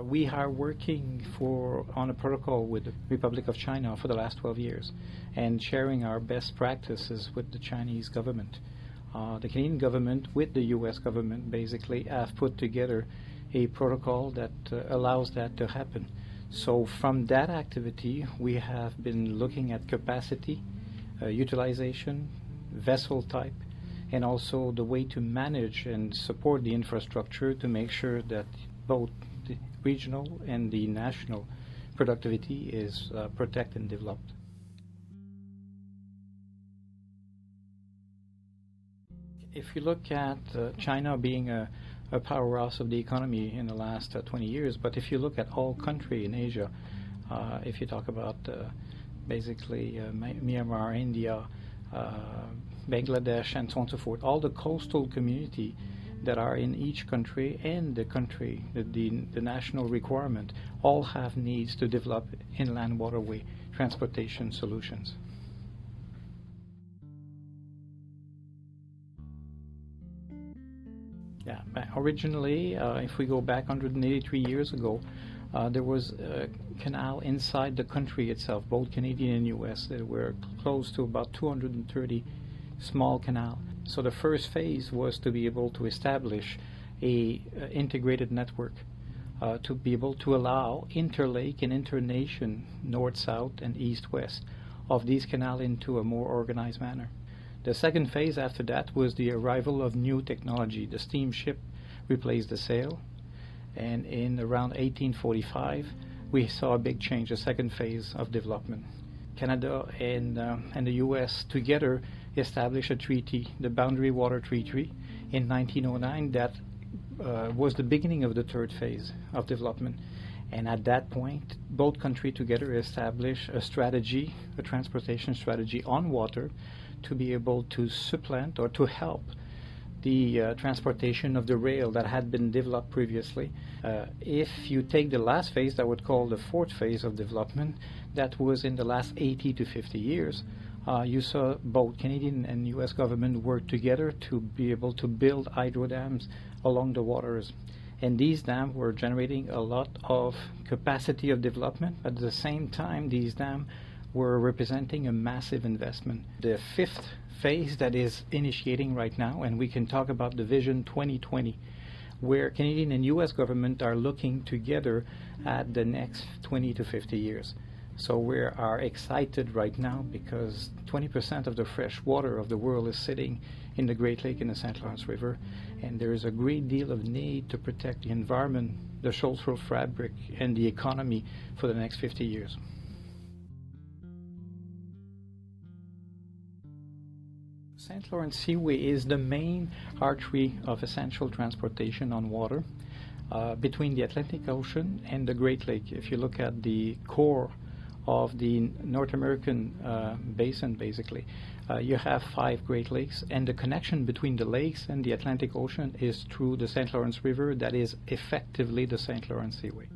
We are working on a protocol with the Republic of China for the last 12 years and sharing our best practices with the Chinese government. The Canadian government with the U.S. government basically have put together a protocol that allows that to happen. So from that activity, we have been looking at capacity, utilization, vessel type, and also the way to manage and support the infrastructure to make sure that both the regional and the national productivity is protected and developed. If you look at China being a powerhouse of the economy in the last 20 years, but if you look at all country in Asia, if you talk about basically Myanmar, India, Bangladesh, and so on and so forth, all the coastal community that are in each country and the national requirement all have needs to develop inland waterway transportation solutions. Yeah, originally, if we go back 183 years ago, there was a canal inside the country itself, both Canadian and U.S. There were close to about 230 small canal. So the first phase was to be able to establish a integrated network to be able to allow interlake and internation, north-south and east-west, of these canals into a more organized manner. The second phase after that was the arrival of new technology. The steamship replaced the sail, and in around 1845 we saw a big change, a second phase of development. Canada and the U.S. together established a treaty, the Boundary Water Treaty, in 1909 that was the beginning of the third phase of development. And at that point, both countries together established a strategy, a transportation strategy on water, to be able to supplant or to help the transportation of the rail that had been developed previously. If you take the last phase, that would call the fourth phase of development, that was in the last 80 to 50 years. You saw both Canadian and U.S. government work together to be able to build hydro dams along the waters. And these dams were generating a lot of capacity of development. At the same time, these dams were representing a massive investment. The fifth phase that is initiating right now, and we can talk about the Vision 2020, where Canadian and U.S. government are looking together at the next 20 to 50 years. So we are excited right now because 20% of the fresh water of the world is sitting in the Great Lake and the St. Lawrence River, and there is a great deal of need to protect the environment, the social fabric, and the economy for the next 50 years. St. Lawrence Seaway is the main artery of essential transportation on water between the Atlantic Ocean and the Great Lake. If you look at the core of the North American basin, basically, you have 5 Great Lakes, and the connection between the lakes and the Atlantic Ocean is through the St. Lawrence River, that is effectively the St. Lawrence Seaway.